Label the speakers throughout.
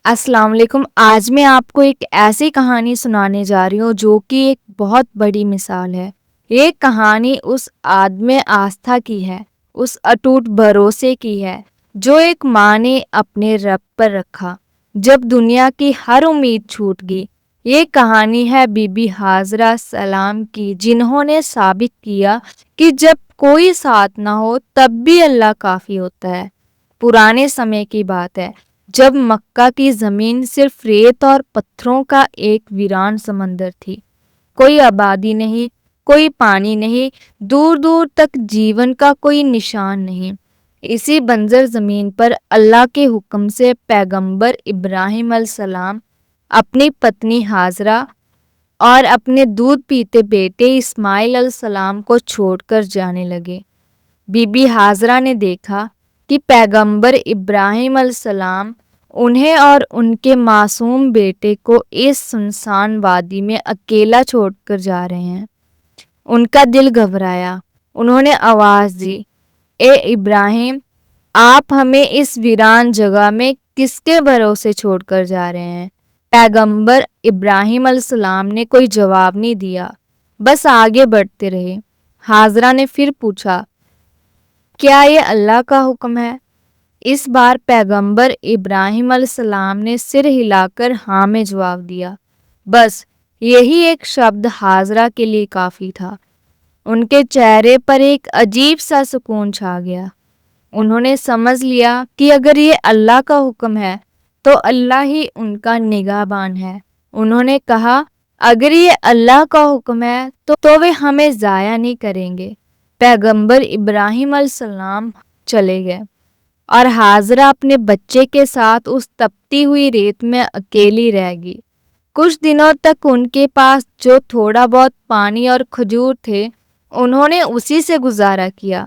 Speaker 1: السلام علیکم۔ آج میں آپ کو ایک ایسی کہانی سنانے جا رہی ہوں جو کہ ایک بہت بڑی مثال ہے۔ یہ کہانی اس عدم آستھا کی ہے، اس اٹوٹ بھروسے کی ہے جو ایک ماں نے اپنے رب پر رکھا جب دنیا کی ہر امید چھوٹ گئی۔ یہ کہانی ہے بی بی ہاجرہ سلام کی، جنہوں نے ثابت کیا کہ جب کوئی ساتھ نہ ہو تب بھی اللہ کافی ہوتا ہے۔ پرانے سمے کی بات ہے، جب مکہ کی زمین صرف ریت اور پتھروں کا ایک ویران سمندر تھی۔ کوئی آبادی نہیں، کوئی پانی نہیں، دور دور تک جیون کا کوئی نشان نہیں۔ اسی بنجر زمین پر اللہ کے حکم سے پیغمبر ابراہیم علیہ السلام اپنی پتنی ہاجرہ اور اپنے دودھ پیتے بیٹے اسماعیل علیہ السلام کو چھوڑ کر جانے لگے۔ بی بی ہاجرہ نے دیکھا کہ پیغمبر ابراہیم علیہ السلام انہیں اور ان کے معصوم بیٹے کو اس سنسان وادی میں اکیلا چھوڑ کر جا رہے ہیں۔ ان کا دل گھبرایا۔ انہوں نے آواز دی، اے ابراہیم، آپ ہمیں اس ویران جگہ میں کس کے بھروسے چھوڑ کر جا رہے ہیں؟ پیغمبر ابراہیم علیہ السلام نے کوئی جواب نہیں دیا، بس آگے بڑھتے رہے۔ ہاجرہ نے پھر پوچھا، کیا یہ اللہ کا حکم ہے؟ اس بار پیغمبر ابراہیم علیہ السلام نے سر ہلا کر ہاں میں جواب دیا۔ بس یہی ایک شبد ہاجرہ کے لیے کافی تھا۔ ان کے چہرے پر ایک عجیب سا سکون چھا گیا۔ انہوں نے سمجھ لیا کہ اگر یہ اللہ کا حکم ہے تو اللہ ہی ان کا نگہبان ہے۔ انہوں نے کہا، اگر یہ اللہ کا حکم ہے تو وہ ہمیں ضائع نہیں کریں گے۔ پیغمبر ابراہیم علیہ السلام چلے گئے اور ہاجرہ اپنے بچے کے ساتھ اس تپتی ہوئی ریت میں اکیلی رہ گئی۔ کچھ دنوں تک ان کے پاس جو تھوڑا بہت پانی اور کھجور تھے انہوں نے اسی سے گزارا کیا،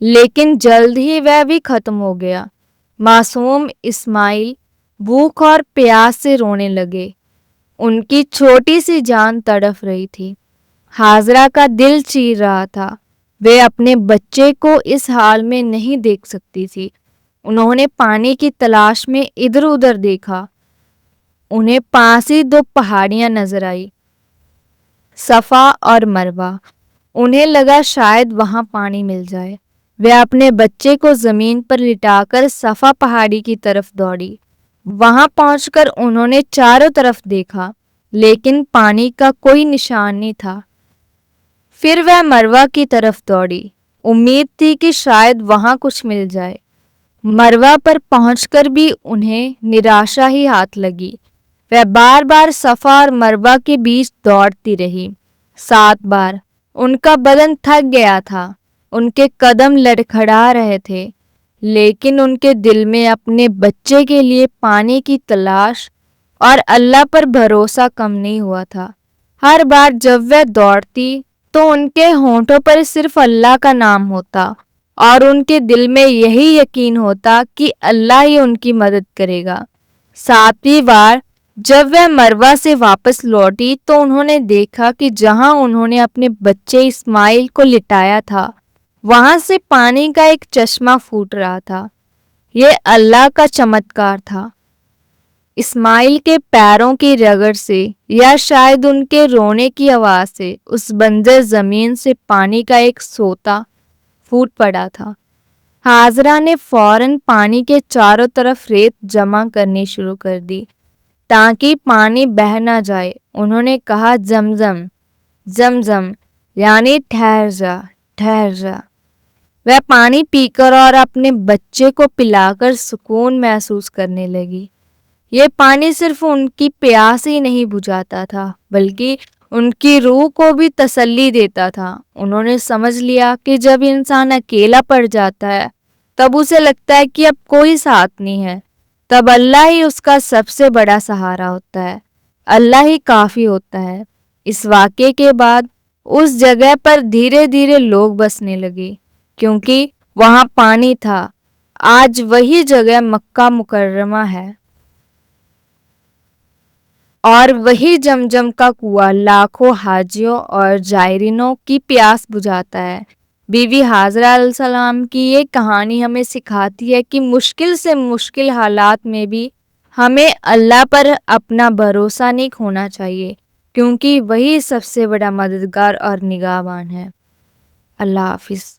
Speaker 1: لیکن جلد ہی وہ بھی ختم ہو گیا۔ معصوم اسماعیل بھوک اور پیاس سے رونے لگے۔ ان کی چھوٹی سی جان تڑپ رہی تھی۔ ہاجرہ کا دل چیر رہا تھا، وہ اپنے بچے کو اس حال میں نہیں دیکھ سکتی تھی۔ انہوں نے پانی کی تلاش میں ادھر ادھر دیکھا۔ انہیں پاس ہی دو پہاڑیاں نظر آئی، صفا اور مروہ۔ انہیں لگا شاید وہاں پانی مل جائے۔ وہ اپنے بچے کو زمین پر لٹا کر صفا پہاڑی کی طرف دوڑی۔ وہاں پہنچ کر انہوں نے چاروں طرف دیکھا، لیکن پانی کا کوئی نشان نہیں تھا۔ پھر وہ مروہ کی طرف دوڑی، امید تھی کہ شاید وہاں کچھ مل جائے۔ مروہ پر پہنچ کر بھی انہیں نراشا ہی ہاتھ لگی۔ وہ بار بار صفا اور مروہ کے بیچ دوڑتی رہی، 7 بار۔ ان کا بدن تھک گیا تھا، ان کے قدم لڑکھڑا رہے تھے، لیکن ان کے دل میں اپنے بچے کے لیے پانی کی تلاش اور اللہ پر بھروسہ کم نہیں ہوا تھا۔ ہر بار جب وہ دوڑتی تو ان کے ہونٹوں پر صرف اللہ کا نام ہوتا اور ان کے دل میں یہی یقین ہوتا کہ اللہ ہی ان کی مدد کرے گا۔ 7ویں بار جب وہ مروہ سے واپس لوٹی تو انہوں نے دیکھا کہ جہاں انہوں نے اپنے بچے اسماعیل کو لٹایا تھا وہاں سے پانی کا ایک چشمہ پھوٹ رہا تھا۔ یہ اللہ کا چمتکار تھا۔ اسماعیل کے پیروں کی رگڑ سے یا شاید ان کے رونے کی آواز سے اس بنجر زمین سے پانی کا ایک سوتا پھوٹ پڑا تھا۔ ہاجرہ نے فوراً پانی کے چاروں طرف ریت جمع کرنی شروع کر دی تاکہ پانی بہہ نہ جائے۔ انہوں نے کہا، زمزم زمزم، یعنی ٹھہر جا ٹھہر جا۔ وہ پانی پی کر اور اپنے بچے کو پلا کر سکون محسوس کرنے لگی۔ یہ پانی صرف ان کی پیاس ہی نہیں بجھاتا تھا بلکہ ان کی روح کو بھی تسلی دیتا تھا۔ انہوں نے سمجھ لیا کہ جب انسان اکیلا پڑ جاتا ہے تب اسے لگتا ہے کہ اب کوئی ساتھ نہیں ہے، تب اللہ ہی اس کا سب سے بڑا سہارا ہوتا ہے، اللہ ہی کافی ہوتا ہے۔ اس واقعے کے بعد اس جگہ پر دھیرے دھیرے لوگ بسنے لگے کیونکہ وہاں پانی تھا۔ آج وہی جگہ مکہ مکرمہ ہے اور وہی جمجم کا کنواں لاکھوں حاجیوں اور زائرینوں کی پیاس بجھاتا ہے۔ بی بی ہاجرہ علیہ السلام کی یہ کہانی ہمیں سکھاتی ہے کہ مشکل سے مشکل حالات میں بھی ہمیں اللہ پر اپنا بھروسہ نہیں کھونا چاہیے، کیونکہ وہی سب سے بڑا مددگار اور نگہبان ہے۔ اللہ حافظ۔